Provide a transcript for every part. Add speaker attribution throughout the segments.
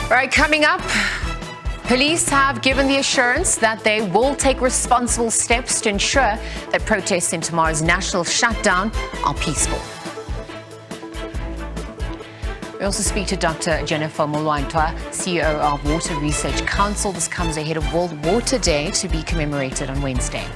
Speaker 1: All right, coming up, police have given the assurance that they will take responsible steps to ensure that protests in tomorrow's national shutdown are peaceful. We also speak to Dr. Jennifer Molwantwa, CEO of Water Research Council. This comes ahead of World Water Day to be commemorated on Wednesday.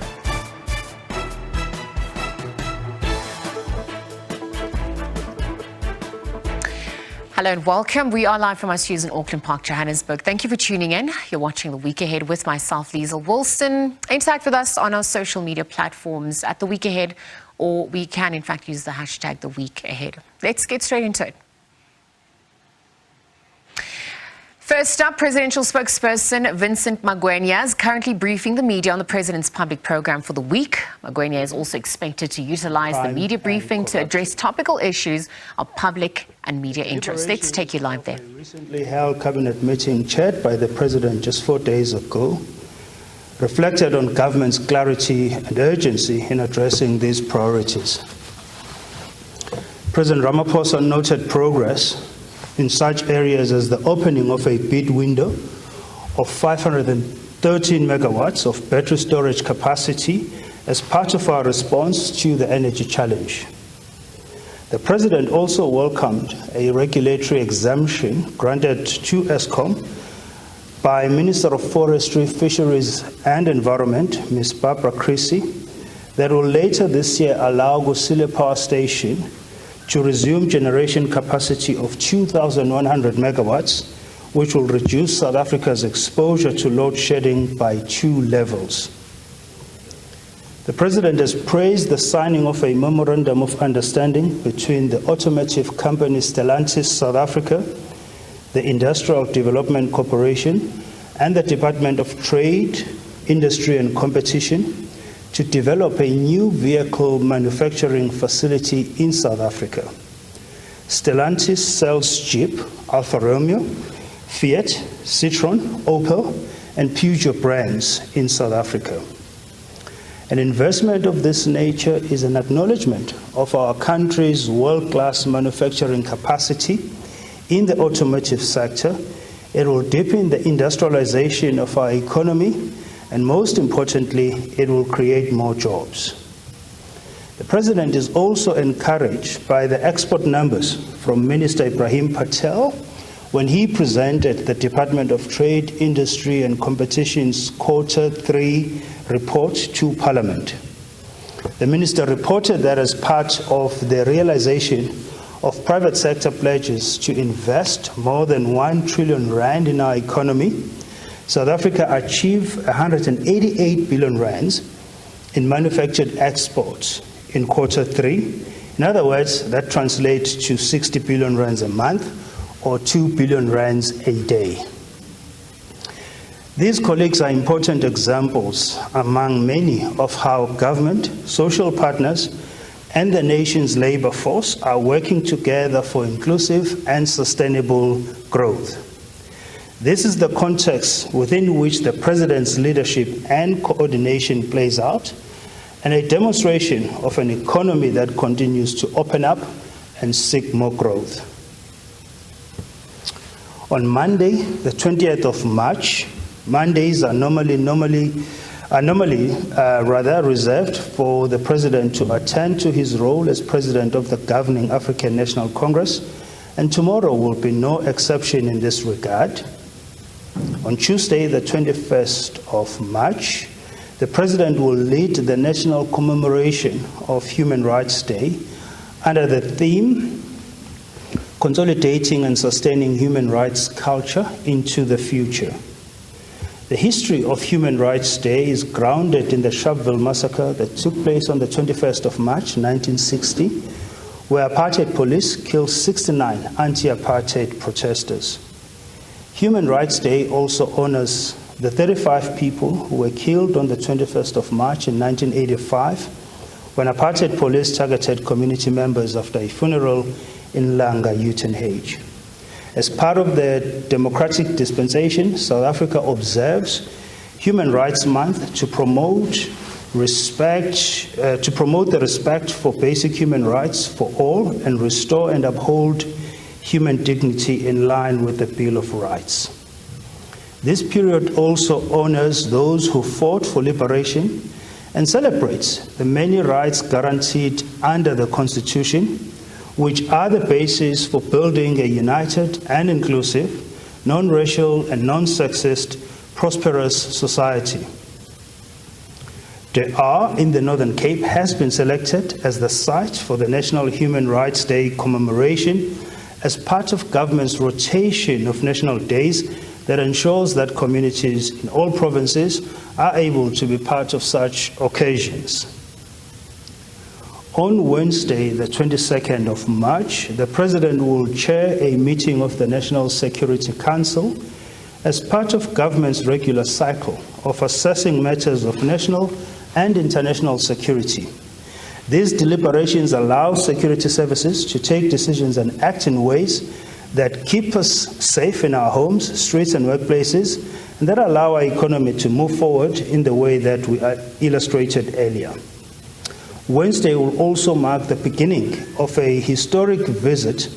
Speaker 1: Hello and welcome. We are live from our studios in Auckland Park, Johannesburg. Thank you for tuning in. You're watching The Week Ahead with myself, Liesl Wilson. Interact with us on our social media platforms at The Week Ahead, or we can in fact use the hashtag The Week Ahead. Let's get straight into it. First up, presidential spokesperson Vincent Magwenya is currently briefing the media on the president's public program for the week. Magwenya is also expected to utilize the media briefing to address topical issues of public and media interest. Let's take you live there.
Speaker 2: A recently held cabinet meeting chaired by the president just 4 days ago reflected on government's clarity and urgency in addressing these priorities. President Ramaphosa noted progress in such areas as the opening of a bid window of 513 megawatts of battery storage capacity as part of our response to the energy challenge. The President also welcomed a regulatory exemption granted to Eskom by Minister of Forestry, Fisheries and Environment, Ms. Barbara Creasy, that will later this year allow Kusile Power Station to resume generation capacity of 2,100 megawatts, which will reduce South Africa's exposure to load shedding by 2 levels. The President has praised the signing of a memorandum of understanding between the automotive company Stellantis South Africa, the Industrial Development Corporation, and the Department of Trade, Industry and Competition to develop a new vehicle manufacturing facility in South Africa. Stellantis sells Jeep, Alfa Romeo, Fiat, Citroën, Opel, and Peugeot brands in South Africa. An investment of this nature is an acknowledgement of our country's world-class manufacturing capacity in the automotive sector. It will deepen the industrialization of our economy, and most importantly, it will create more jobs. The President is also encouraged by the export numbers from Minister Ibrahim Patel when he presented the Department of Trade, Industry and Competition's Q3 report to Parliament. The Minister reported that as part of the realization of private sector pledges to invest more than 1 trillion rand in our economy, South Africa achieved 188 billion rands in manufactured exports in Q3. In other words, that translates to 60 billion rands a month or 2 billion rands a day. These colleagues are important examples among many of how government, social partners, and the nation's labor force are working together for inclusive and sustainable growth. This is the context within which the President's leadership and coordination plays out, and a demonstration of an economy that continues to open up and seek more growth. On Monday, the 20th of March, Mondays are normally reserved for the President to attend to his role as President of the governing African National Congress, and tomorrow will be no exception in this regard. On Tuesday, the 21st of March, the President will lead the national commemoration of Human Rights Day under the theme, Consolidating and Sustaining Human Rights Culture into the Future. The history of Human Rights Day is grounded in the Sharpeville massacre that took place on the 21st of March, 1960, where apartheid police killed 69 anti-apartheid protesters. Human Rights Day also honors the 35 people who were killed on the 21st of March in 1985 when apartheid police targeted community members after a funeral in Langa, Uitenhage. As part of the democratic dispensation, South Africa observes Human Rights Month to promote the respect for basic human rights for all and restore and uphold human dignity in line with the Bill of Rights. This period also honors those who fought for liberation and celebrates the many rights guaranteed under the Constitution, which are the basis for building a united and inclusive, non-racial and non-sexist, prosperous society. The R in the Northern Cape has been selected as the site for the National Human Rights Day commemoration as part of government's rotation of national days that ensures that communities in all provinces are able to be part of such occasions. On Wednesday, the 22nd of March, the President will chair a meeting of the National Security Council as part of government's regular cycle of assessing matters of national and international security. These deliberations allow security services to take decisions and act in ways that keep us safe in our homes, streets, and workplaces, and that allow our economy to move forward in the way that we illustrated earlier. Wednesday will also mark the beginning of a historic visit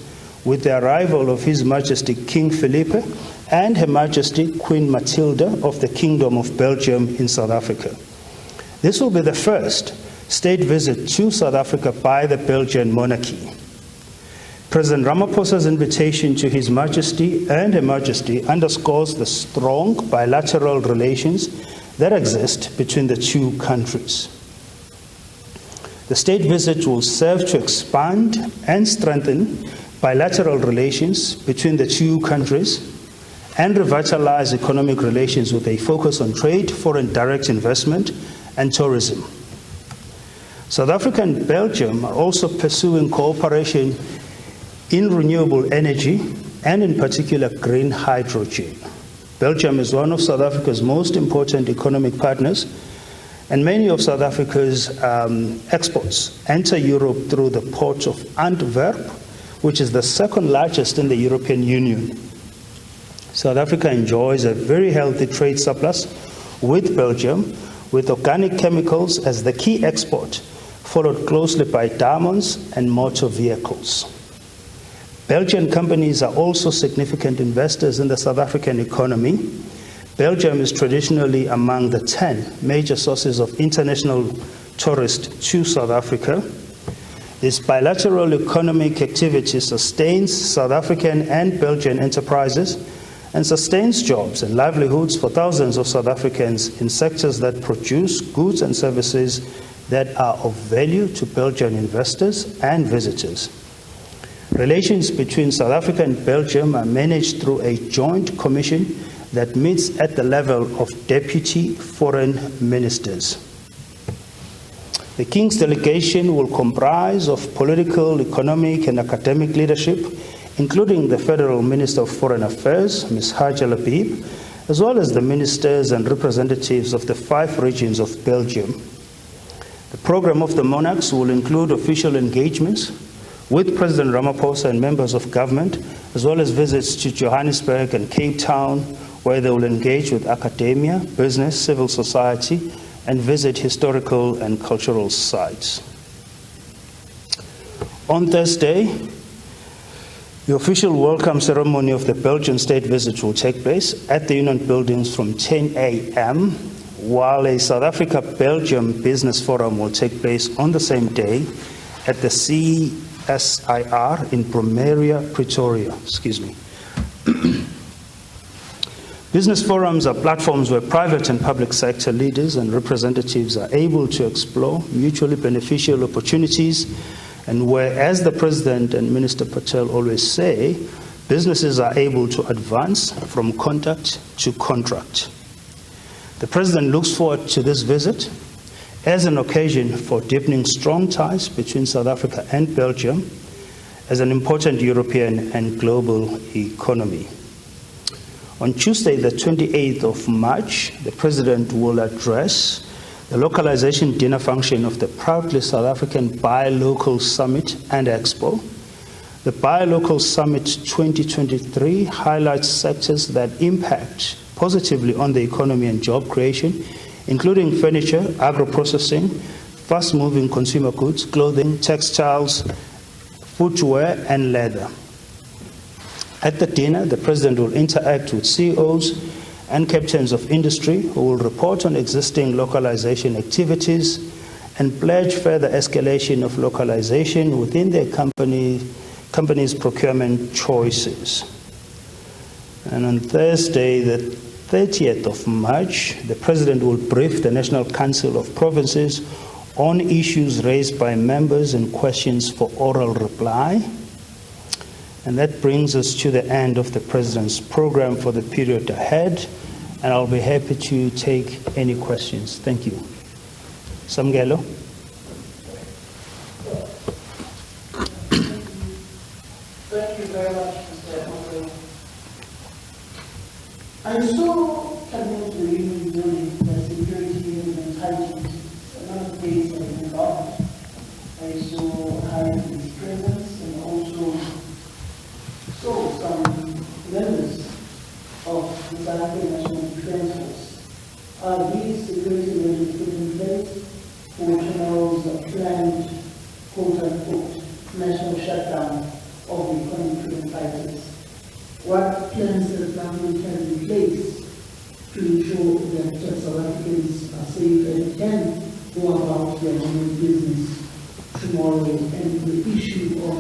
Speaker 2: with the arrival of His Majesty King Philippe and Her Majesty Queen Matilda of the Kingdom of Belgium in South Africa. This will be the first state visit to South Africa by the Belgian monarchy. President Ramaphosa's invitation to His Majesty and Her Majesty underscores the strong bilateral relations that exist between the two countries. The state visit will serve to expand and strengthen bilateral relations between the two countries and revitalize economic relations with a focus on trade, foreign direct investment, and tourism. South Africa and Belgium are also pursuing cooperation in renewable energy and in particular green hydrogen. Belgium is one of South Africa's most important economic partners, and many of South Africa's exports enter Europe through the port of Antwerp, which is the second largest in the European Union. South Africa enjoys a very healthy trade surplus with Belgium, with organic chemicals as the key export, followed closely by diamonds and motor vehicles. Belgian companies are also significant investors in the South African economy. Belgium is traditionally among the 10 major sources of international tourists to South Africa. This bilateral economic activity sustains South African and Belgian enterprises and sustains jobs and livelihoods for thousands of South Africans in sectors that produce goods and services that are of value to Belgian investors and visitors. Relations between South Africa and Belgium are managed through a joint commission that meets at the level of deputy foreign ministers. The King's delegation will comprise of political, economic, and academic leadership, including the Federal Minister of Foreign Affairs, Ms. Haja Labib, as well as the ministers and representatives of the 5 regions of Belgium. The program of the monarchs will include official engagements with President Ramaphosa and members of government, as well as visits to Johannesburg and Cape Town, where they will engage with academia, business, civil society, and visit historical and cultural sites. On Thursday, the official welcome ceremony of the Belgian state visit will take place at the Union Buildings from 10 a.m., while a South Africa-Belgium business forum will take place on the same day at the CSIR in Brumeria, Pretoria. Business forums are platforms where private and public sector leaders and representatives are able to explore mutually beneficial opportunities, and where, as the President and Minister Patel always say, businesses are able to advance from contact to contract. The President looks forward to this visit as an occasion for deepening strong ties between South Africa and Belgium as an important European and global economy. On Tuesday, the 28th of March, the President will address the localization dinner function of the proudly South African Buy Local Summit and Expo. The Buy Local Summit 2023 highlights sectors that impact positively on the economy and job creation, including furniture, agro-processing, fast-moving consumer goods, clothing, textiles, footwear, and leather. At the dinner, the President will interact with CEOs and captains of industry who will report on existing localization activities and pledge further escalation of localization within their company's procurement choices. And on Thursday, the 30th of March, the President will brief the National Council of Provinces on issues raised by members and questions for oral reply. And that brings us to the end of the President's program for the period ahead, and I'll be happy to take any questions. Thank you. Samgelo.
Speaker 3: Thank you very much, Mr. Andre. I saw Cabinet Building that security and entitlement. One of the things I involved. I saw high-risk presence and also saw some members of the South African National Defense Force. Are these security measures put in place for tomorrow's planned, quote-unquote, national shutdown of the economic freedom fighters? What plans does the government have in place to ensure that South Africans are safe and can go about their normal business tomorrow, and the issue of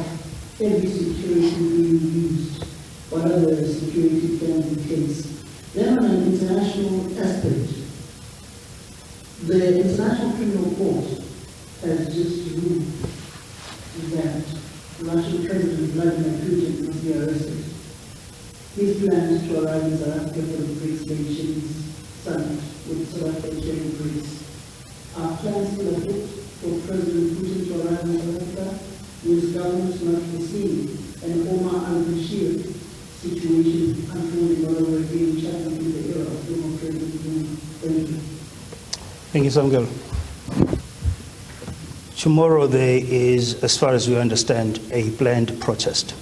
Speaker 3: every security being used, what other security plans in place? Then on an international aspect, the International Criminal Court has just ruled that Russian President Vladimir Putin must be arrested. His plans to arrive in South Africa for the BRICS Nations Summit with South African chairman BRICS. Are plans still afoot for President Putin to arrive in South Africa? With government not foreseen an Omar al-Bashir situation unfolding all over again, challenging the era of former President Putin? Thank you.
Speaker 2: Thank you, Samgelo. Tomorrow there is, as far as we understand, a planned protest.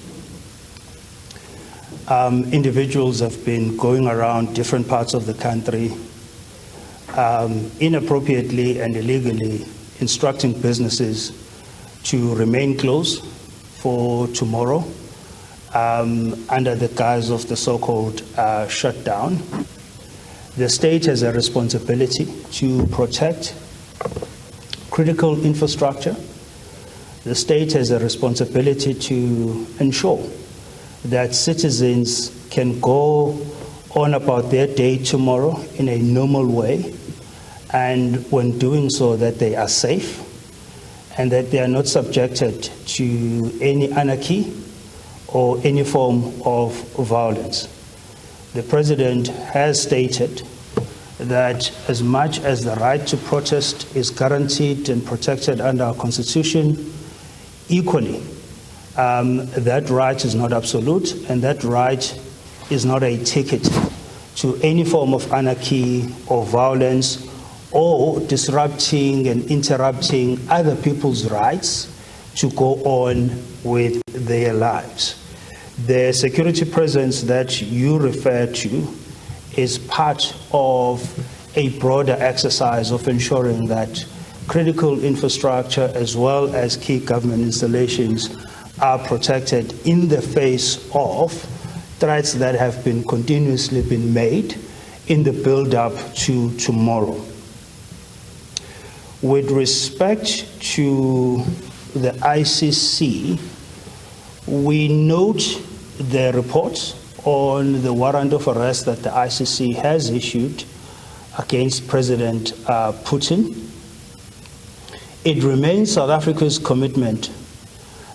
Speaker 2: Individuals have been going around different parts of the country inappropriately and illegally instructing businesses to remain closed for tomorrow under the guise of the so-called shutdown. The state has a responsibility to protect critical infrastructure. The state has a responsibility to ensure that citizens can go on about their day tomorrow in a normal way, and when doing so, that they are safe and that they are not subjected to any anarchy or any form of violence. The President has stated that as much as the right to protest is guaranteed and protected under our Constitution, equally, that right is not absolute, and that right is not a ticket to any form of anarchy or violence or disrupting and interrupting other people's rights to go on with their lives. The security presence that you refer to is part of a broader exercise of ensuring that critical infrastructure as well as key government installations are protected in the face of threats that have been continuously been made in the build-up to tomorrow. With respect to the ICC, we note the reports on the warrant of arrest that the ICC has issued against President Putin. It remains South Africa's commitment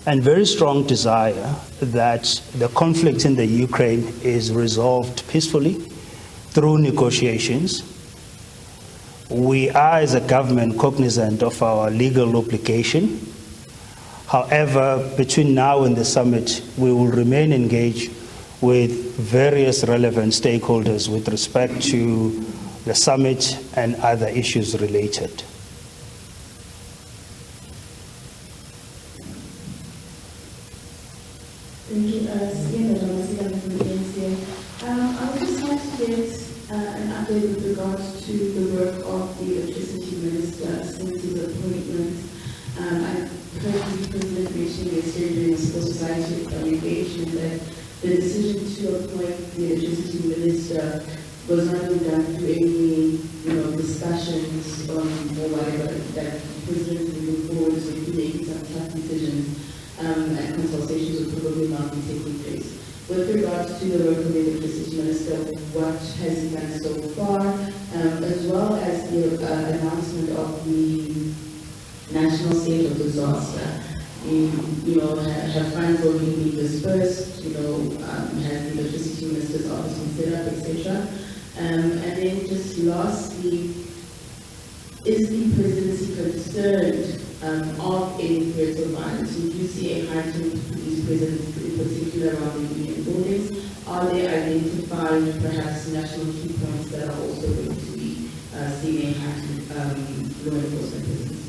Speaker 2: and very strong desire that the conflict in the Ukraine is resolved peacefully through negotiations. We are, as a government, cognizant of our legal obligation. However, between now and the summit, we will remain engaged with various relevant stakeholders with respect to the summit and other issues related.
Speaker 4: Thank you. I would just like to get an update with regards to the work of the electricity minister since his appointment. I heard the President mention yesterday during a civil society engagement that The decision to appoint the electricity minister was not even done through any, discussions or whatever, that the president moving forward is going to be making some tough decisions, and consultations will probably not be taking place. With regards to the work of the electricity minister, what has he done so far, as well as the announcement of the national state of disaster. Have funds already been dispersed, has the electricity minister's office been set up, etc. And then just lastly, is the presidency concerned of any threats of violence? Would you see a heightened police presence, in particular around the union buildings? Are there identified perhaps national key points that are also going to be seeing a heightened law enforcement presence?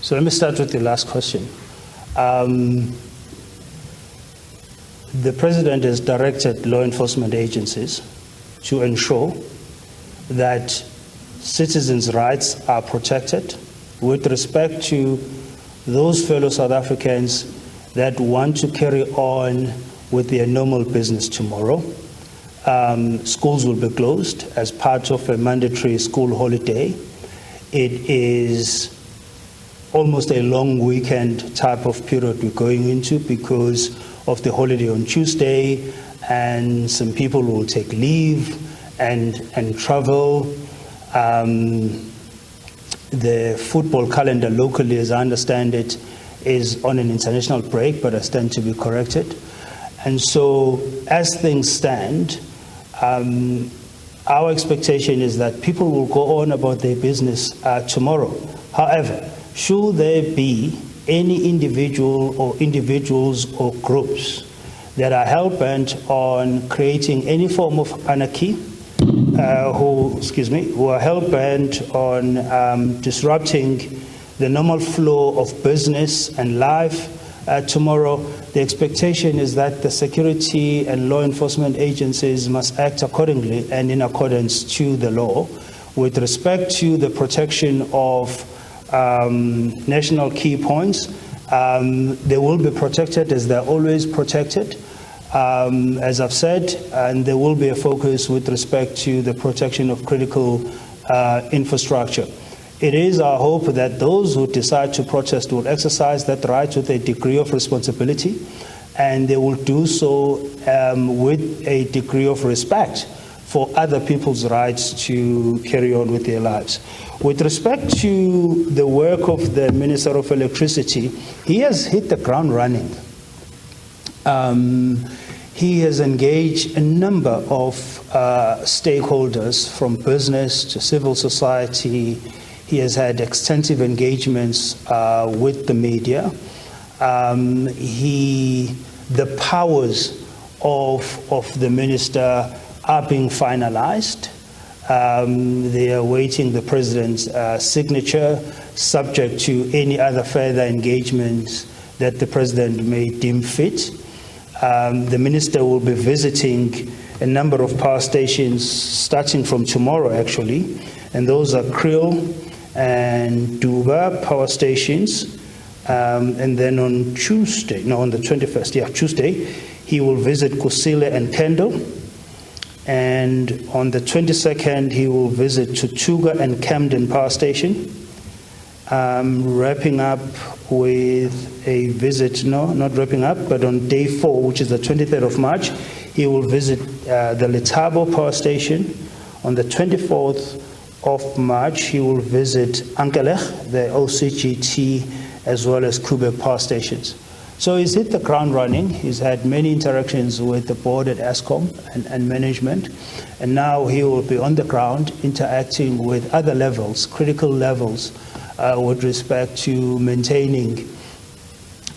Speaker 2: So let me start with the last question. The president has directed law enforcement agencies to ensure that citizens' rights are protected with respect to those fellow South Africans that want to carry on with their normal business tomorrow. Schools will be closed as part of a mandatory school holiday. It is almost a long weekend type of period we're going into because of the holiday on Tuesday, and some people will take leave and travel. The football calendar locally, as I understand it, is on an international break, but I stand to be corrected. And so, as things stand, our expectation is that people will go on about their business tomorrow. However, should there be any individual or individuals or groups that are hell-bent on creating any form of anarchy, who are hell-bent on disrupting the normal flow of business and life tomorrow, the expectation is that the security and law enforcement agencies must act accordingly and in accordance to the law with respect to the protection of national key points. They will be protected as they're always protected, as I've said, and there will be a focus with respect to the protection of critical infrastructure. It is our hope that those who decide to protest will exercise that right with a degree of responsibility, and they will do so with a degree of respect for other people's rights to carry on with their lives. With respect to the work of the Minister of Electricity, he has hit the ground running. He has engaged a number of stakeholders, from business to civil society. He has had extensive engagements with the media. The powers of the minister are being finalized. They are awaiting the president's signature, subject to any other further engagements that the president may deem fit. The minister will be visiting a number of power stations starting from tomorrow, actually, and those are Kriel and Duba power stations. And then on Tuesday, on the 21st, Tuesday, he will visit Kusile and Kendall. And on the 22nd, he will visit Tutuga and Camden Power Station, wrapping up with a visit, not wrapping up, but on day 4, which is the 23rd of March, he will visit the Letabo Power Station. On the 24th of March, he will visit Ankelech, the OCGT, as well as Quebec Power Stations. So he's hit the ground running. He's had many interactions with the board at ESCOM and management. And now he will be on the ground interacting with other levels, critical levels, with respect to maintaining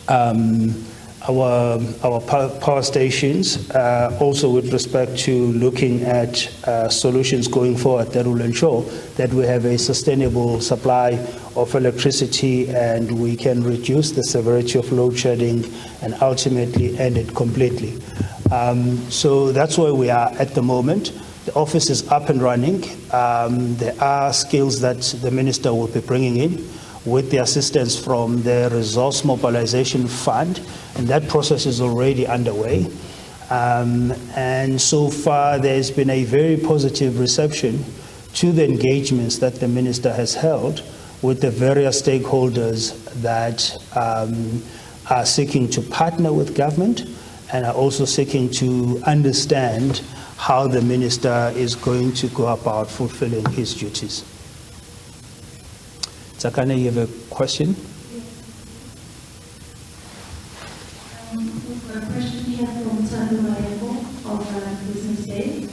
Speaker 2: our power stations, also with respect to looking at solutions going forward that will ensure that we have a sustainable supply of electricity and we can reduce the severity of load shedding and ultimately end it completely. So that's where we are at the moment. The office is up and running. There are skills that the minister will be bringing in with the assistance from the Resource Mobilization Fund, and that process is already underway. And so far, there's been a very positive reception to the engagements that the minister has held with the various stakeholders that are seeking to partner with government and are also seeking to understand how the minister is going to go about fulfilling his duties. Tsakane, you have a question?
Speaker 5: We've got a question here from Tando of Business Day.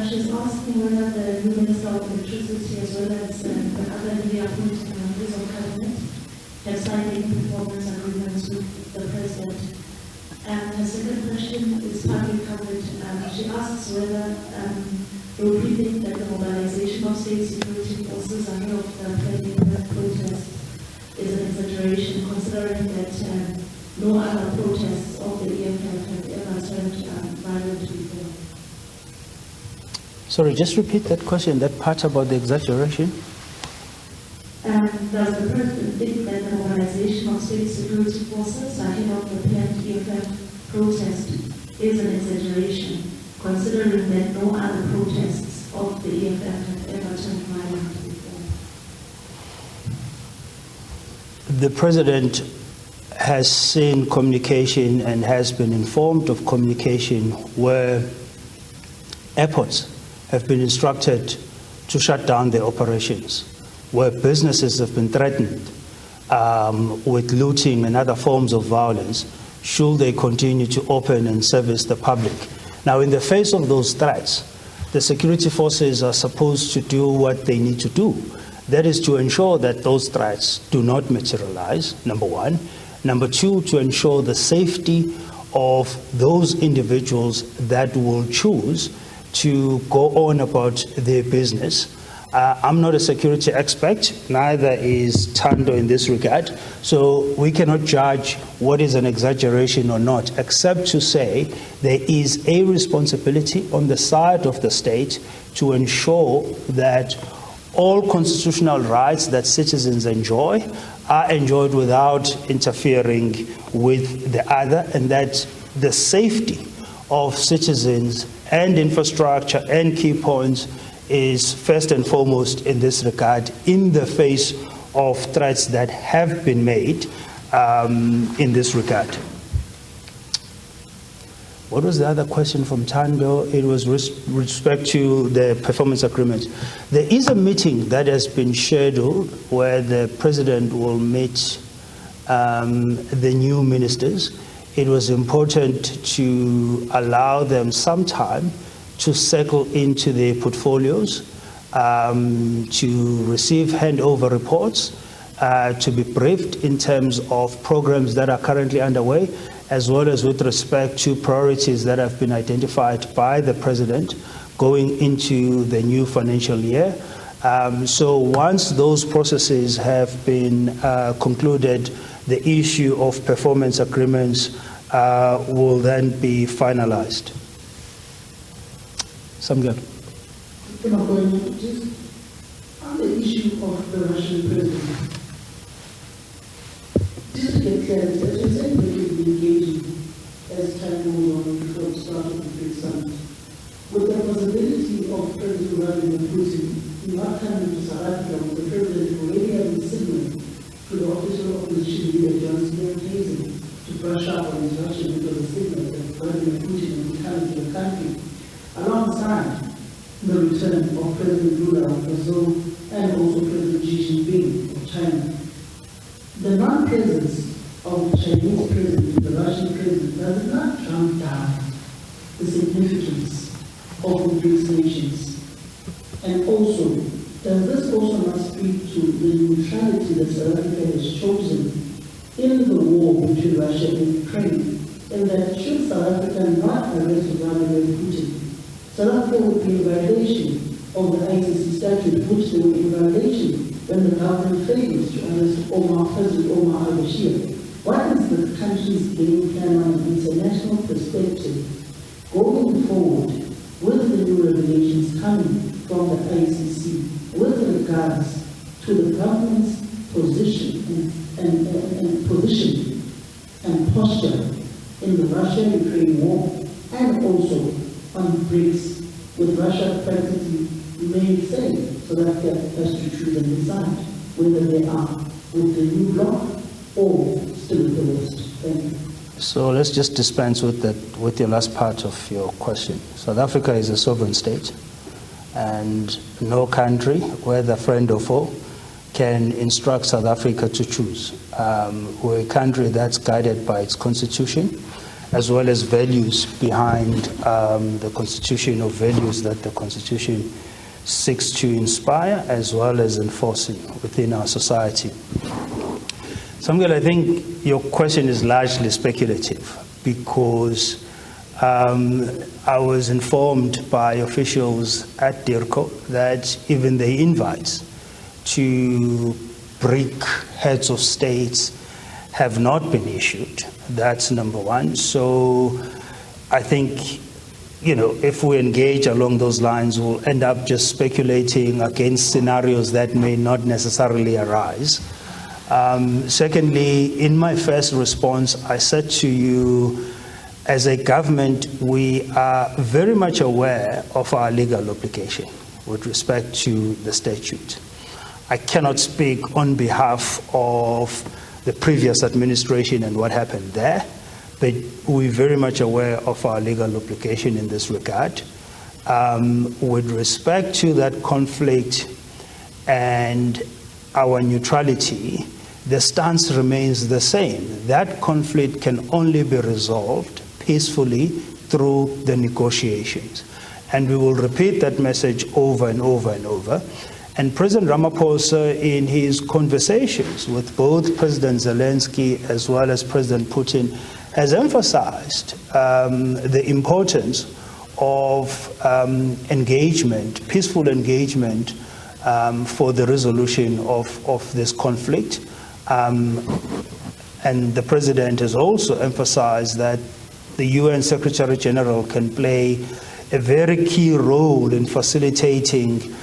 Speaker 5: She's asking whether the new Minister of Electricity as well as the other newly appointed members of cabinet have signed any performance agreements with the President. And her second question is partly covered. She asks whether we think that the mobilization of state security forces ahead of the pending protest is an exaggeration, considering that no other protests of the EFF have ever turned violent before.
Speaker 2: Sorry, just repeat that question, that part about the exaggeration.
Speaker 5: Does the President think that the mobilization of state security forces ahead of the planned EFF protest is an exaggeration, considering that no other protests of the EFF have ever turned violent before?
Speaker 2: The President has seen communication and has been informed of communication where airports have been instructed to shut down their operations, where businesses have been threatened with looting and other forms of violence should they continue to open and service the public. Now, in the face of those threats, the security forces are supposed to do what they need to do. That is to ensure that those threats do not materialize, number one. Number two, to ensure the safety of those individuals that will choose to go on about their business. I'm not a security expert, neither is Tando in this regard, so we cannot judge what is an exaggeration or not, except to say there is a responsibility on the side of the state to ensure that all constitutional rights that citizens enjoy are enjoyed without interfering with the other, and that the safety of citizens and infrastructure and key points is first and foremost in this regard, in the face of threats that have been made in this regard. What was the other question from Tando? It was with respect to the performance agreement. There is a meeting that has been scheduled where the President will meet the new ministers. It was important to allow them some time to settle into their portfolios, to receive handover reports, to be briefed in terms of programs that are currently underway, as well as with respect to priorities that have been identified by the President going into the new financial year. So once those processes have been concluded, the issue of performance agreements will then be finalized. Samgar.
Speaker 3: Just on the issue of the Russian president, just to get clarity, as you said, we will be engaging as time goes on before the start of the big summit. With the possibility of President Vladimir Putin not coming to South Africa, with the President already having signaled to the official opposition leader John Steenhuisen to brush up on his Russian because of signals that Vladimir Putin will be coming to the country, alongside the return of President Lula of Brazil and also President Xi Jinping of China. The non-presence of the Chinese president, the Russian president, does not trump down the significance of the BRICS nations. And also, does this also not speak to the neutrality that South Africa has chosen in the war between Russia and Ukraine, and that should South Africa not arrest Vladimir Putin, South Africa would be in violation of the ICC statute, which they would be in violation when the government fails to arrest President Omar al-Bashir. What is the country's game plan on an international perspective going forward with the new revelations coming from the ICC with regards to the government's position and position and posture in the Russia-Ukraine war, on BRICS, with Russia practically remain the same. So that has to choose and decide whether they are with the new bloc or still with the West. Thank you.
Speaker 2: So let's just dispense with your last part of your question. South Africa is a sovereign state, and no country, whether friend or foe, can instruct South Africa to choose. We're a country that's guided by its constitution, as well as values behind the constitution, or values that the constitution seeks to inspire as well as enforcing within our society. Samuel, I think your question is largely speculative, because I was informed by officials at DIRCO that even the invites to BRIC heads of states have not been issued. That's number one. So I think, if we engage along those lines, we'll end up just speculating against scenarios that may not necessarily arise. Secondly, in my first response, I said to you, as a government, we are very much aware of our legal obligation with respect to the statute. I cannot speak on behalf of the previous administration and what happened there, but we're very much aware of our legal obligation in this regard. With respect to that conflict and our neutrality, the stance remains the same. That conflict can only be resolved peacefully through the negotiations. And we will repeat that message over and over and over. And President Ramaphosa, in his conversations with both President Zelensky as well as President Putin, has emphasized the importance of engagement, peaceful engagement, for the resolution of this conflict. And the President has also emphasized that the UN Secretary General can play a very key role in facilitating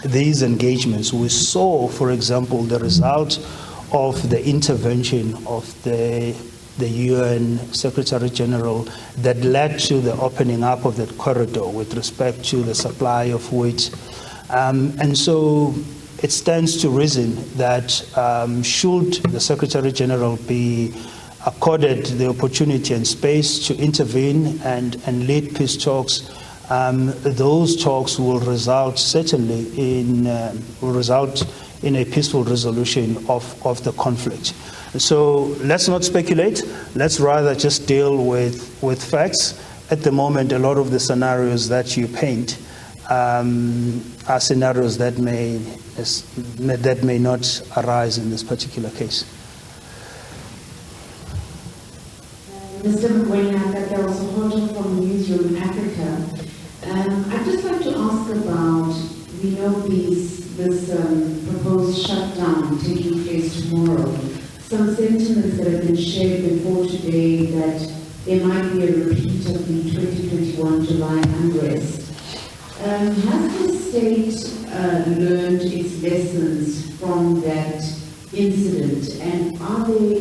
Speaker 2: these engagements. We saw, for example, the result of the intervention of the UN Secretary General that led to the opening up of that corridor with respect to the supply of wheat. And so it stands to reason that should the Secretary General be accorded the opportunity and space to intervene and lead peace talks, those talks will result certainly in a peaceful resolution of the conflict. So let's not speculate. Let's rather just deal with facts. At the moment, a lot of the scenarios that you paint are scenarios that may not arise in this particular case.
Speaker 4: Mr. Mgwenya, there was a photo from Newsroom Africa. I'd just like to ask about, we know this proposed shutdown taking place tomorrow. Some sentiments that have been shared before today that there might be a repeat of the 2021 July unrest. Has the state learned its lessons from that incident, and are there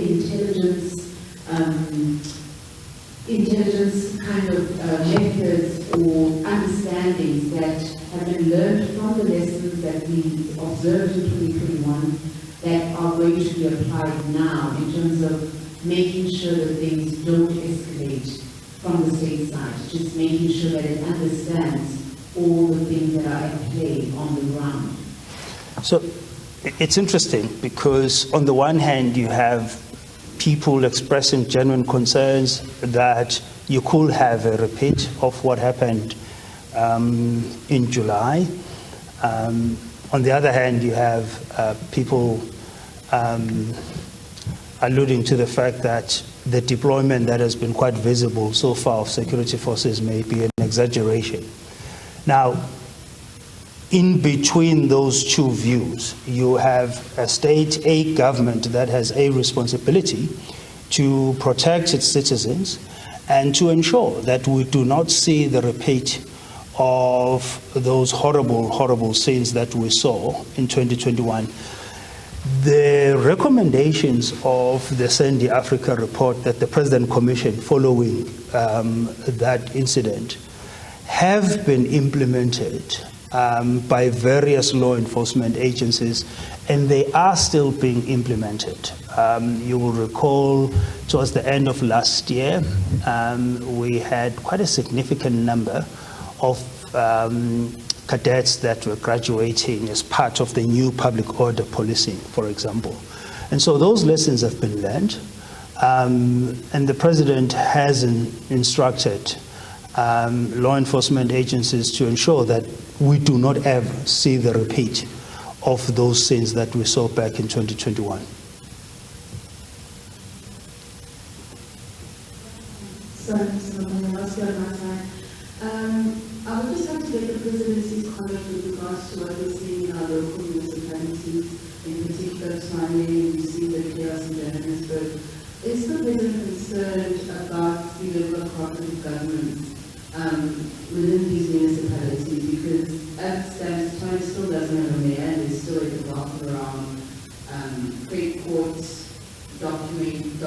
Speaker 4: intelligence kind of methods or understandings that have been learned from the lessons that we observed in 2021 that are going to be applied now in terms of making sure that things don't escalate from the state side, just making sure that it understands all the things that are at play on the ground?
Speaker 2: So it's interesting because on the one hand you have people expressing genuine concerns that you could have a repeat of what happened in July. On the other hand, you have people alluding to the fact that the deployment that has been quite visible so far of security forces may be an exaggeration. Now, in between those two views, you have a state, a government that has a responsibility to protect its citizens and to ensure that we do not see the repeat of those horrible, horrible scenes that we saw in 2021. The recommendations of the Sandy Africa report that the President commissioned following that incident have been implemented by various law enforcement agencies, and they are still being implemented. You will recall towards the end of last year, we had quite a significant number of cadets that were graduating as part of the new public order policing, for example. And so those lessons have been learned, and the President has instructed law enforcement agencies to ensure that we do not ever see the repeat of those sins that we saw back in 2021.
Speaker 4: Sorry, Mr. Mabona, last year on my side. I would just like to get the Presidency's comment with regards to what we're seeing in our local municipalities, in particular Tshwane, we see the chaos in Johannesburg. Is the President concerned about the level of cooperative government within these municipalities? Because as it stands, Tshwane still doesn't have a mayor, and there's still a debacle around fake courts, documents,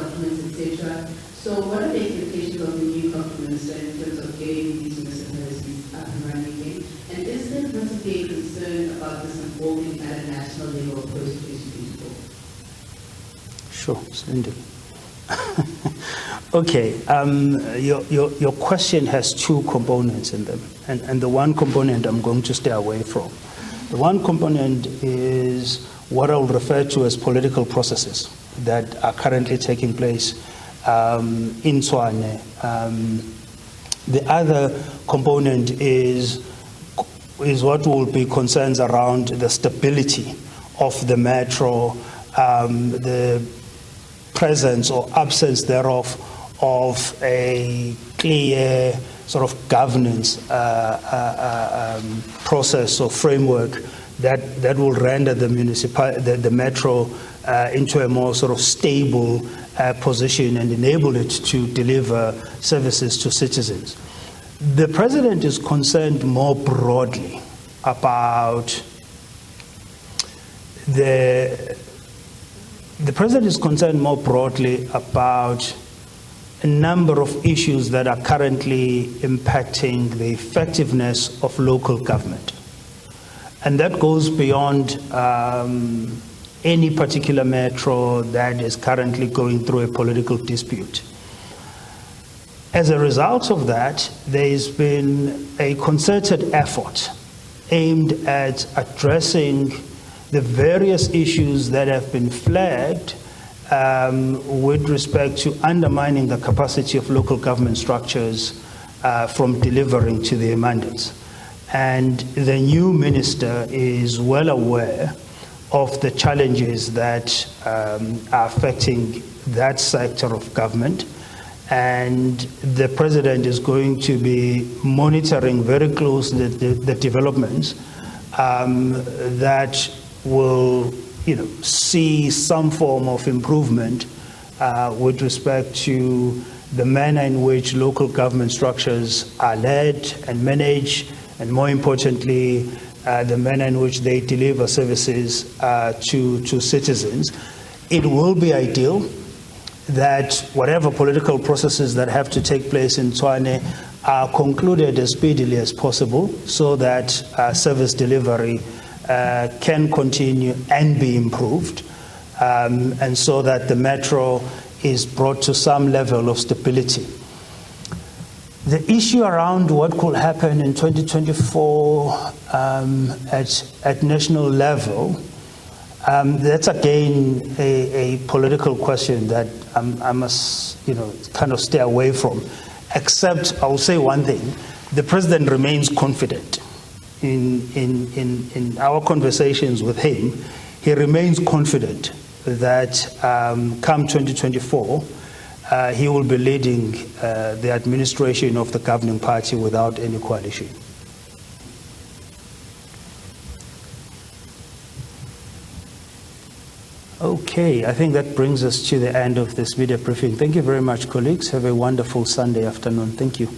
Speaker 4: etc. So what are the expectations of the new Culture Minister in terms of getting these municipalities up and running again? And is there possibly a concern about this unfolding at a national level post-2024?
Speaker 2: Sure, Cindy. Okay, your question has two components in them, and the one component I'm going to stay away from. The one component is what I will refer to as political processes that are currently taking place in Tshwane. The other component is what will be concerns around the stability of the metro, the presence or absence thereof of a clear sort of governance process or framework that will render the metro into a more sort of stable position and enable it to deliver services to citizens. The President is concerned more broadly about the President is concerned more broadly about a number of issues that are currently impacting the effectiveness of local government. And that goes beyond any particular metro that is currently going through a political dispute. As a result of that, there's been a concerted effort aimed at addressing the various issues that have been flagged with respect to undermining the capacity of local government structures from delivering to their mandates. And the new minister is well aware of the challenges that are affecting that sector of government. And the President is going to be monitoring very closely the developments that will see some form of improvement with respect to the manner in which local government structures are led and managed, and more importantly, the manner in which they deliver services to citizens. It will be ideal that whatever political processes that have to take place in Tshwane are concluded as speedily as possible so that service delivery can continue and be improved, and so that the metro is brought to some level of stability. The issue around what could happen in 2024 at national level, that's again a political question that I must kind of stay away from, except I'll say one thing: the President remains confident. In our conversations with him, he remains confident that come 2024, he will be leading the administration of the governing party without any coalition. Okay, I think that brings us to the end of this media briefing. Thank you very much, colleagues. Have a wonderful Sunday afternoon. Thank you.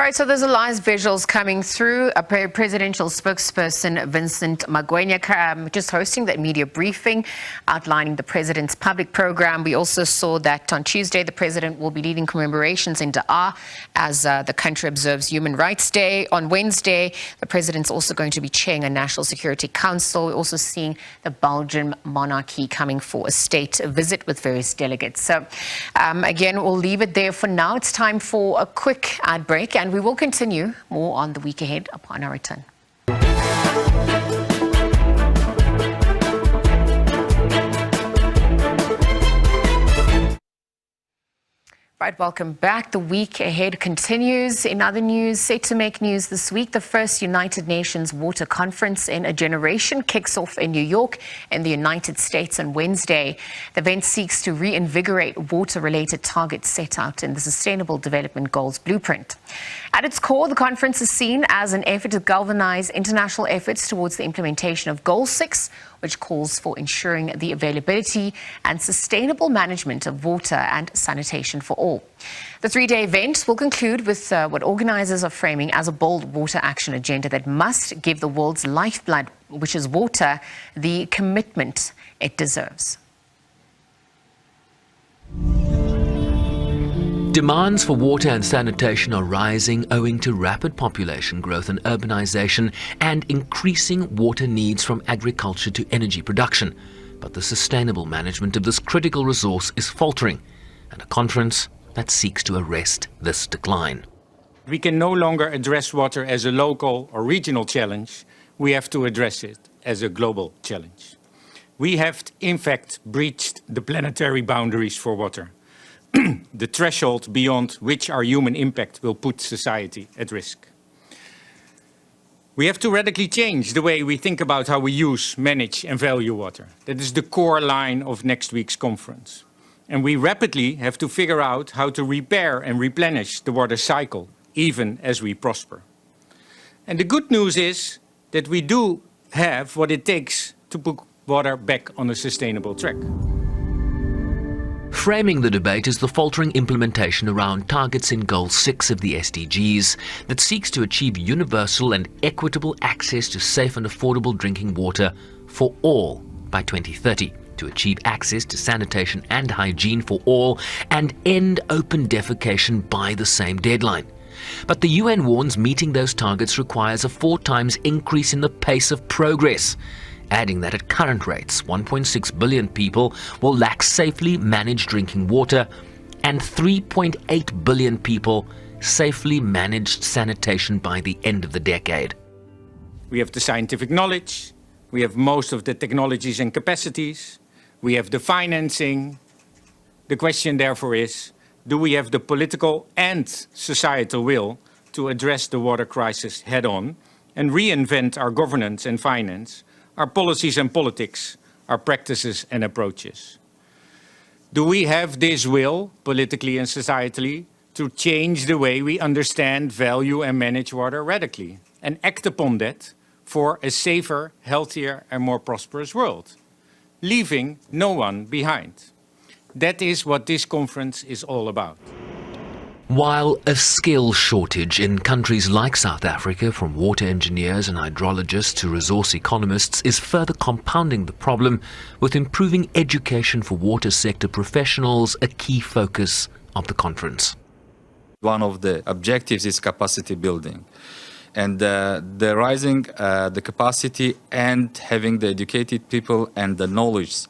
Speaker 1: Right, so there's a live visuals coming through. A presidential spokesperson, Vincent Magwenya, just hosting that media briefing, outlining the president's public program. We also saw that on Tuesday, the president will be leading commemorations in Da'a as the country observes Human Rights Day. On Wednesday, the president's also going to be chairing a National Security Council. We're also seeing the Belgian monarchy coming for a state visit with various delegates. So, again, we'll leave it there for now. It's time for a quick ad break, and we will continue more on the week ahead upon our return. Right, welcome back. The week ahead continues. In other news, set to make news this week, the first United Nations Water Conference in a generation kicks off in New York in the United States on Wednesday. The event seeks to reinvigorate water-related targets set out in the Sustainable Development Goals blueprint. At its core, the conference is seen as an effort to galvanize international efforts towards the implementation of Goal 6, which calls for ensuring the availability and sustainable management of water and sanitation for all. The three-day event will conclude with what organizers are framing as a bold water action agenda that must give the world's lifeblood, which is water, the commitment it deserves.
Speaker 6: Demands for water and sanitation are rising owing to rapid population growth and urbanization and increasing water needs from agriculture to energy production. But the sustainable management of this critical resource is faltering, and a conference that seeks to arrest this decline.
Speaker 7: We can no longer address water as a local or regional challenge. We have to address it as a global challenge. We have, in fact, breached the planetary boundaries for water. The threshold beyond which our human impact will put society at risk. We have to radically change the way we think about how we use, manage and value water. That is the core line of next week's conference. And we rapidly have to figure out how to repair and replenish the water cycle, even as we prosper. And the good news is that we do have what it takes to put water back on a sustainable track.
Speaker 6: Framing the debate is the faltering implementation around targets in Goal 6 of the SDGs that seeks to achieve universal and equitable access to safe and affordable drinking water for all by 2030, to achieve access to sanitation and hygiene for all, and end open defecation by the same deadline. But the UN warns meeting those targets requires a 4 times increase in the pace of progress, adding that at current rates, 1.6 billion people will lack safely managed drinking water and 3.8 billion people safely managed sanitation by the end of the decade.
Speaker 7: We have the scientific knowledge, we have most of the technologies and capacities, we have the financing. The question therefore is, do we have the political and societal will to address the water crisis head-on and reinvent our governance and finance, our policies and politics, our practices and approaches? Do we have this will, politically and societally, to change the way we understand, value and manage water radically and act upon that for a safer, healthier and more prosperous world, leaving no one behind? That is what this conference is all about.
Speaker 6: While a skill shortage in countries like South Africa, from water engineers and hydrologists to resource economists, is further compounding the problem, with improving education for water sector professionals a key focus of the conference.
Speaker 8: One of the objectives is capacity building. And the rising the capacity and having the educated people and the knowledge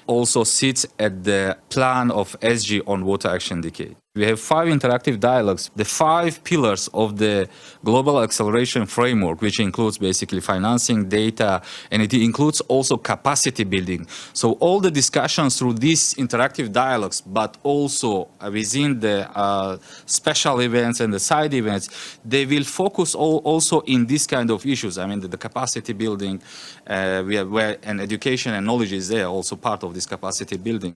Speaker 8: also sits at the plan of SG on Water Action Decade. We have 5 interactive dialogues, the 5 pillars of the Global Acceleration Framework, which includes basically financing, data, and it includes also capacity building. So all the discussions through these interactive dialogues, but also within the special events and the side events, they will focus also in this kind of issues. I mean, the capacity building, where education and knowledge is there, also part of this capacity building.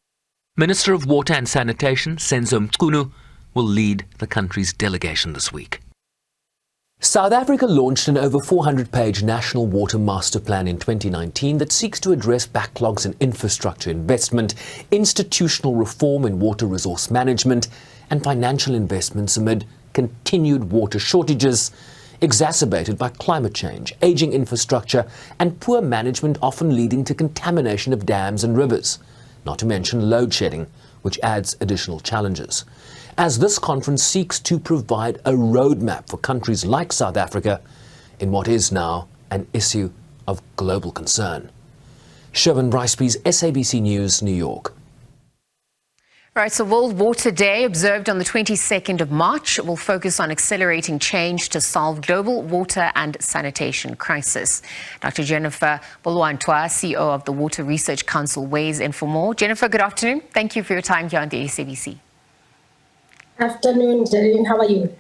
Speaker 6: Minister of Water and Sanitation, Senzo Mchunu, will lead the country's delegation this week. South Africa launched an over 400-page National Water Master Plan in 2019 that seeks to address backlogs in infrastructure investment, institutional reform in water resource management, and financial investments amid continued water shortages, exacerbated by climate change, aging infrastructure, and poor management, often leading to contamination of dams and rivers, not to mention load shedding, which adds additional challenges. As this conference seeks to provide a roadmap for countries like South Africa in what is now an issue of global concern. Sherwin Bryceby's SABC News, New York.
Speaker 1: Right, so World Water Day, observed on the 22nd of March, will focus on accelerating change to solve global water and sanitation crisis. Dr. Jennifer Bolwantwa, CEO of the Water Research Council, weighs in for more. Jennifer, good afternoon. Thank you for your time here on the SABC.
Speaker 9: Afternoon, Jerry. How are you?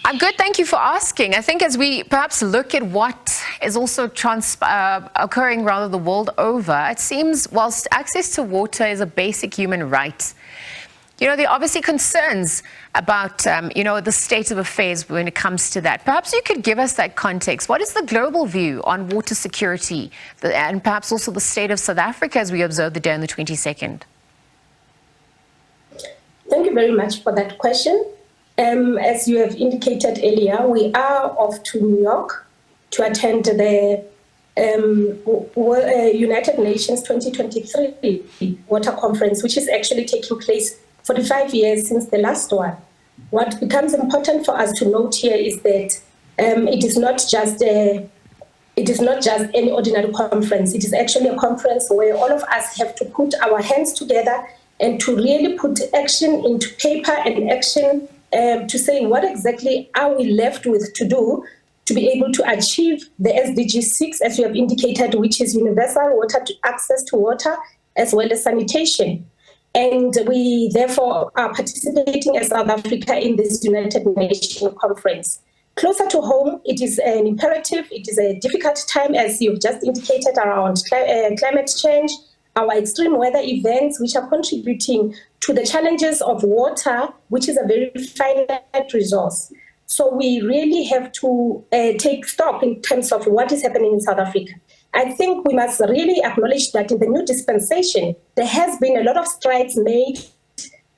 Speaker 1: I'm good, thank you for asking. I think as we perhaps look at what is also occurring rather the world over, it seems whilst access to water is a basic human right, there are obviously concerns about, the state of affairs when it comes to that. Perhaps you could give us that context. What is the global view on water security and perhaps also the state of South Africa as we observe the day on the 22nd?
Speaker 9: Thank you very much for that question. As you have indicated earlier, we are off to New York to attend the United Nations 2023 Water Conference, which is actually taking place 45 years since the last one. What becomes important for us to note here is that it is not just any ordinary conference. It is actually a conference where all of us have to put our hands together and to really put action into paper and action to say what exactly are we left with to do to be able to achieve the SDG 6, as you have indicated, which is universal access to water as well as sanitation. And we therefore are participating as South Africa in this United Nations conference. Closer to home, it is an imperative. It is a difficult time, as you've just indicated, around climate change, our extreme weather events, which are contributing to the challenges of water, which is a very finite resource. So we really have to take stock in terms of what is happening in South Africa. I think we must really acknowledge that in the new dispensation, there has been a lot of strides made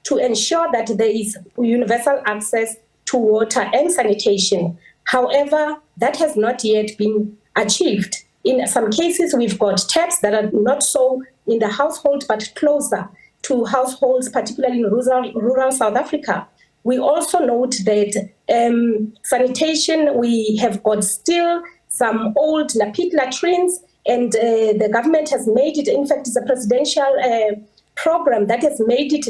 Speaker 9: to ensure that there is universal access to water and sanitation. However, that has not yet been achieved. In some cases, we've got taps that are not so in the household, but closer to households, particularly in rural South Africa. We also note that sanitation, we have got still some old Lapid latrines, and the government has made it, in fact, it's a presidential program that has made it,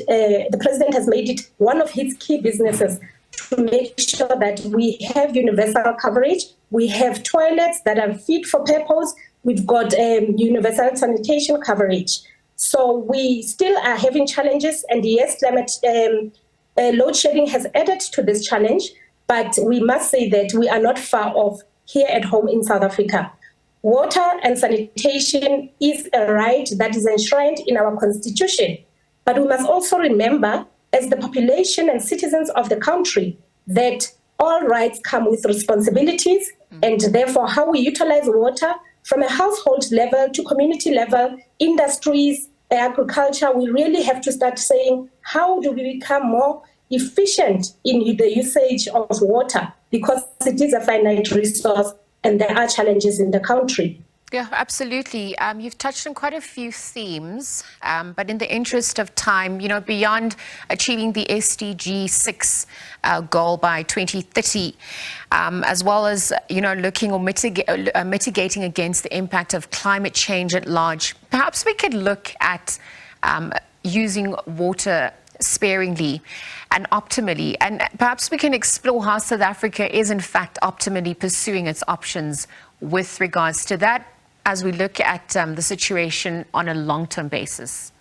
Speaker 9: the president has made it one of his key businesses to make sure that we have universal coverage. We have toilets that are fit for purpose. We've got universal sanitation coverage. So we still are having challenges, and yes, climate load shedding has added to this challenge, but we must say that we are not far off here at home in South Africa. Water and sanitation is a right that is enshrined in our constitution, but we must also remember, as the population and citizens of the country, that all rights come with responsibilities, and therefore how we utilize water from a household level to community level, industries, agriculture, we really have to start saying, how do we become more efficient in the usage of water? Because it is a finite resource and there are challenges in the country.
Speaker 1: Yeah, absolutely. You've touched on quite a few themes, but in the interest of time, beyond achieving the SDG 6 goal by 2030, as well as, looking or mitigating against the impact of climate change at large, perhaps we could look at using water sparingly and optimally, and perhaps we can explore how South Africa is in fact optimally pursuing its options with regards to that, as we look at the situation on a long-term basis.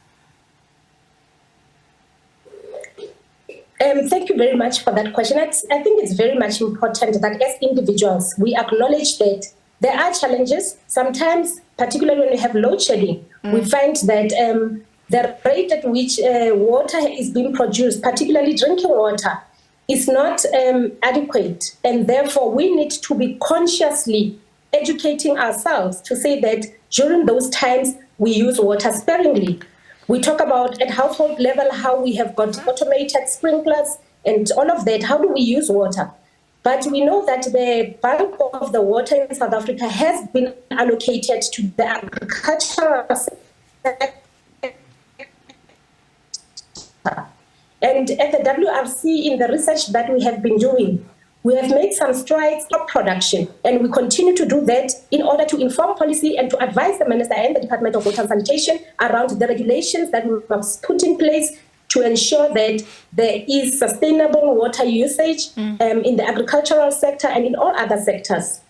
Speaker 9: Thank you very much for that question. I think it's very much important that as individuals, we acknowledge that there are challenges. Sometimes, particularly when we have load shedding, we find that the rate at which water is being produced, particularly drinking water, is not adequate. And therefore, we need to be consciously educating ourselves to say that during those times, we use water sparingly. We talk about at household level how we have got automated sprinklers and all of that. How do we use water? But we know that the bulk of the water in South Africa has been allocated to the agricultural sector. And at the WRC, in the research that we have been doing, we have made some strides in production, and we continue to do that in order to inform policy and to advise the Minister and the Department of Water and Sanitation around the regulations that we must put in place to ensure that there is sustainable water usage in the agricultural sector and in all other sectors.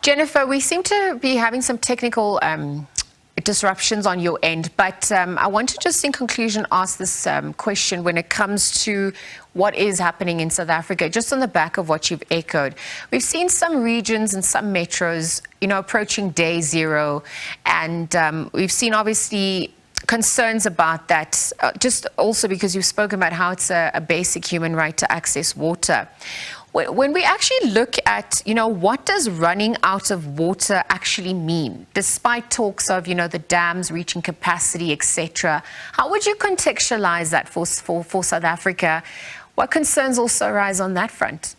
Speaker 1: Jennifer, we seem to be having some technical disruptions on your end, but I want to just in conclusion ask this question when it comes to what is happening in South Africa, just on the back of what you've echoed. We've seen some regions and some metros, approaching day zero, and we've seen obviously concerns about that, just also because you've spoken about how it's a basic human right to access water. When we actually look at, what does running out of water actually mean, despite talks of, the dams reaching capacity, etc., how would you contextualize that for South Africa? What concerns also arise on that front?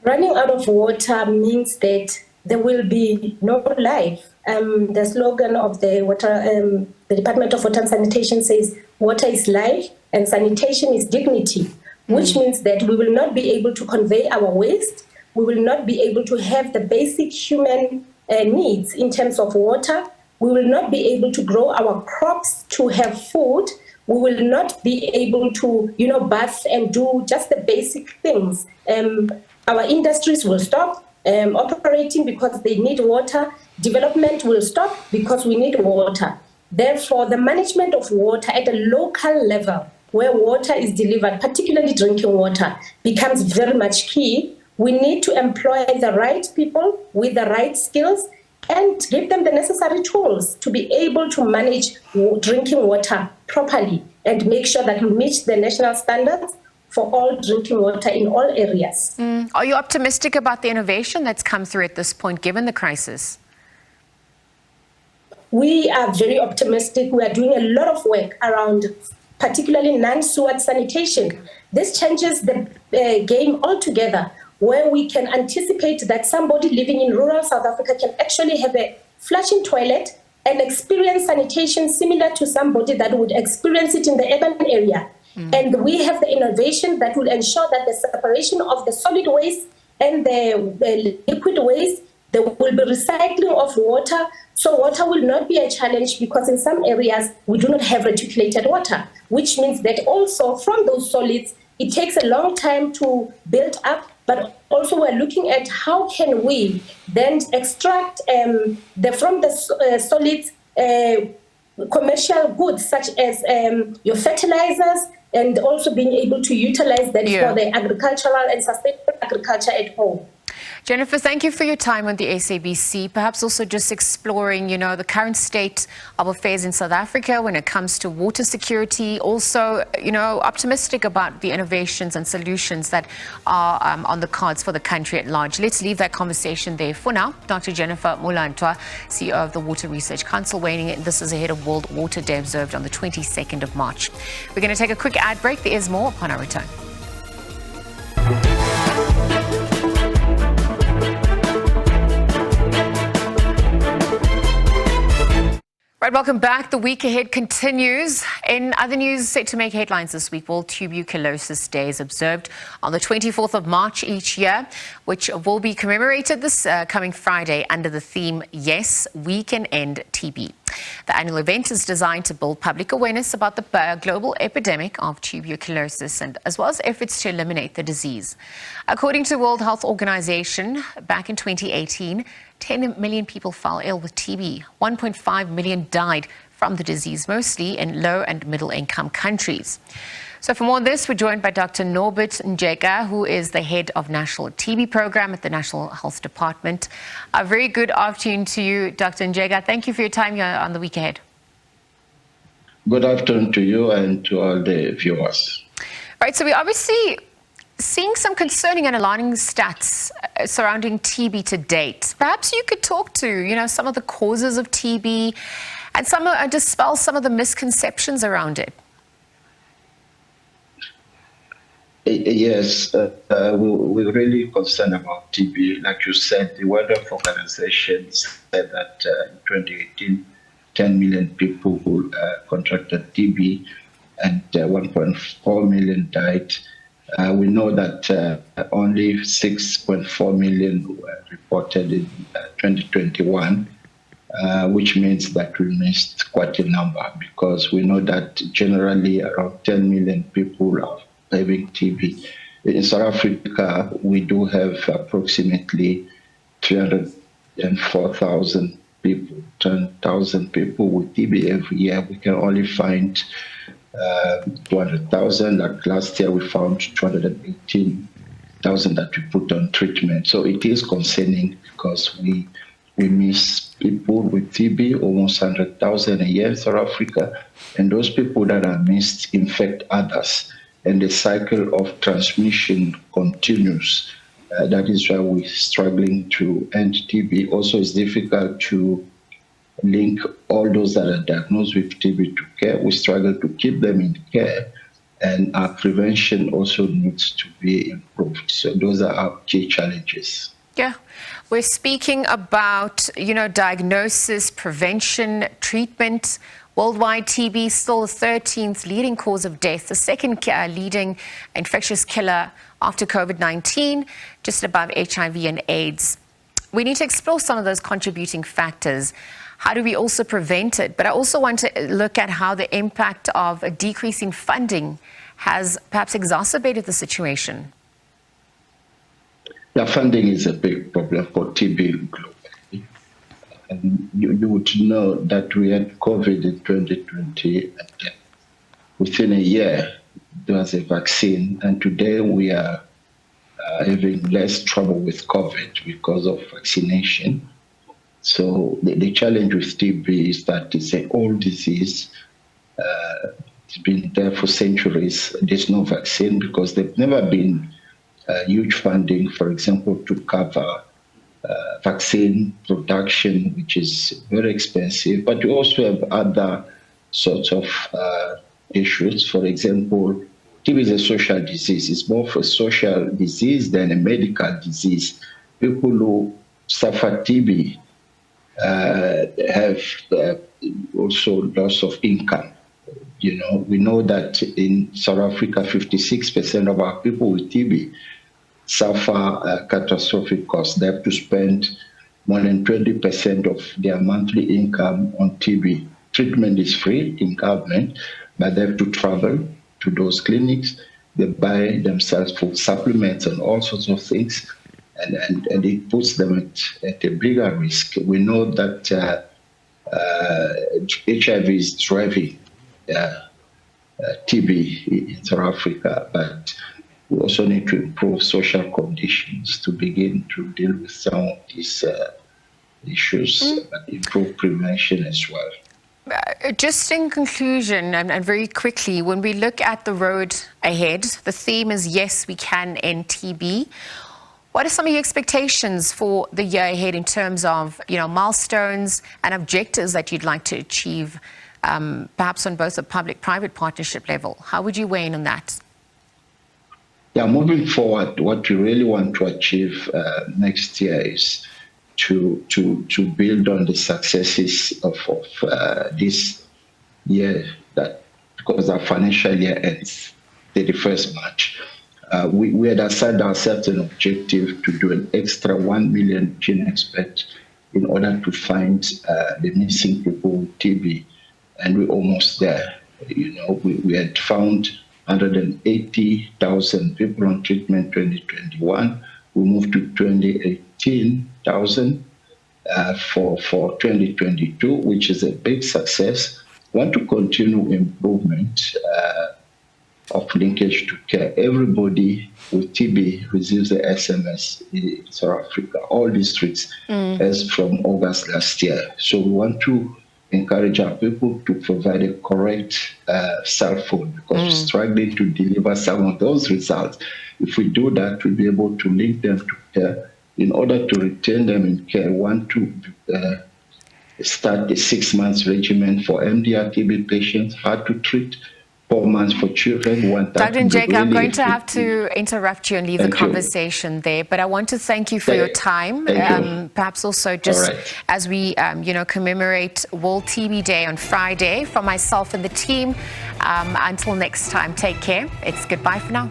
Speaker 9: Running out of water means that there will be no life. The slogan of the Department of Water and Sanitation says, water is life and sanitation is dignity, which means that we will not be able to convey our waste. We will not be able to have the basic human needs in terms of water. We will not be able to grow our crops to have food. We will not be able to, bath and do just the basic things. Our industries will stop operating because they need water. Development will stop because we need water. Therefore, the management of water at a local level, where water is delivered, particularly drinking water, becomes very much key. We need to employ the right people with the right skills and give them the necessary tools to be able to manage drinking water properly and make sure that we meet the national standards for all drinking water in all areas.
Speaker 1: Are you optimistic about the innovation that's come through at this point, given the crisis?
Speaker 9: We are very optimistic. We are doing a lot of work around particularly non-sewage sanitation. This changes the game altogether, where we can anticipate that somebody living in rural South Africa can actually have a flushing toilet and experience sanitation similar to somebody that would experience it in the urban area. And we have the innovation that will ensure that the separation of the solid waste and the liquid waste, there will be recycling of water. So water will not be a challenge because in some areas we do not have reticulated water, which means that also from those solids, it takes a long time to build up, but also we're looking at how can we then extract from the solids commercial goods such as your fertilizers, and also being able to utilize that for the agricultural and sustainable agriculture at home.
Speaker 1: Jennifer, thank you for your time on the SABC. Perhaps also just exploring, the current state of affairs in South Africa when it comes to water security. Also, optimistic about the innovations and solutions that are on the cards for the country at large. Let's leave that conversation there for now. Dr. Jennifer Mulantwa, CEO of the Water Research Council, weighing in. This is ahead of World Water Day observed on the 22nd of March. We're going to take a quick ad break. There is more upon our return. Right, welcome back. The week ahead continues. In other news set to make headlines this week, World Tuberculosis Day is observed on the 24th of March each year, which will be commemorated this coming Friday under the theme, Yes, We Can End TB. The annual event is designed to build public awareness about the global epidemic of tuberculosis and as well as efforts to eliminate the disease. According to the World Health Organization, back in 2018, 10 million people fell ill with TB. 1.5 million died from the disease, mostly in low and middle income countries. So for more on this, we're joined by Dr. Norbert Njega, who is the head of National TB Program at the National Health Department. A very good afternoon to you, Dr. Njega. Thank you for your time here on the week ahead.
Speaker 10: Good afternoon to you and to all the viewers.
Speaker 1: Right, so we obviously seeing some concerning and alarming stats surrounding TB to date. Perhaps you could talk to, some of the causes of TB and dispel some of the misconceptions around it.
Speaker 10: Yes, we're really concerned about TB. Like you said, the World Health Organization said that in 2018, 10 million people who contracted TB and 1.4 million died. We know that only 6.4 million were reported in 2021, which means that we missed quite a number, because we know that generally around 10 million people are having TB. In South Africa, we do have approximately 304,000 people, 10,000 people with TB every year. We can only find 200,000. Like last year, we found 218,000 that we put on treatment. So it is concerning, because we miss people with TB, almost 100,000 a year in South Africa, and those people that are missed infect others, and the cycle of transmission continues. That is why we're struggling to end TB. Also, it's difficult to link all those that are diagnosed with TB to care. We struggle to keep them in care, and our prevention also needs to be improved. So those are our key challenges.
Speaker 1: Yeah, we're speaking about, diagnosis, prevention, treatment. Worldwide, TB is still the 13th leading cause of death, the second leading infectious killer after COVID-19, just above HIV and AIDS. We need to explore some of those contributing factors. How do we also prevent it? But I also want to look at how the impact of a decreasing funding has perhaps exacerbated the situation.
Speaker 10: Yeah, funding is a big problem for TB globally. And you would know that we had COVID in 2020, and within a year, there was a vaccine, and today we are having less trouble with COVID because of vaccination. So the challenge with TB is that it's an old disease. It's been there for centuries. There's no vaccine because there's never been huge funding, for example, to cover vaccine production, which is very expensive. But you also have other sorts of issues. For example, TB is a social disease. It's more of a social disease than a medical disease. People who suffer TB have also loss of income. We know that in South Africa, 56% of our people with TB suffer catastrophic costs. They have to spend more than 20% of their monthly income on TB. Treatment is free in government, but they have to travel to those clinics. They buy themselves food supplements and all sorts of things, and it puts them at a bigger risk. We know that HIV is driving TB in South Africa, but we also need to improve social conditions to begin to deal with some of these issues, but improve prevention as well.
Speaker 1: Just in conclusion, and very quickly, when we look at the road ahead, the theme is yes, we can end TB. What are some of your expectations for the year ahead in terms of, milestones and objectives that you'd like to achieve, perhaps on both a public-private partnership level? How would you weigh in on that?
Speaker 10: Yeah, moving forward, what we really want to achieve next year is to build on the successes of this year, that because our financial year ends 31st March. We had assigned ourselves an objective to do an extra 1 million gene experts in order to find the missing people with TB, and we're almost there. We had found 180,000 people on treatment 2021. We moved to 218,000 for 2022, which is a big success. We want to continue improvement of linkage to care. Everybody with TB receives a SMS in South Africa, all districts, as from August last year. So we want to encourage our people to provide a correct cell phone, because we're struggling to deliver some of those results. If we do that, we'll be able to link them to care. In order to retain them in care, we want to start a 6 months regimen for MDR TB patients, hard to treat, 4 months for children.
Speaker 1: Dr. Njeka, I'm going to have
Speaker 10: effective.
Speaker 1: to interrupt you and leave the
Speaker 10: Thank you.
Speaker 1: conversation there, but I want to thank you for your time.
Speaker 10: Thank you.
Speaker 1: Perhaps also just
Speaker 10: All right.
Speaker 1: as we, commemorate World TB Day on Friday, from myself and the team, until next time, take care. It's goodbye for now.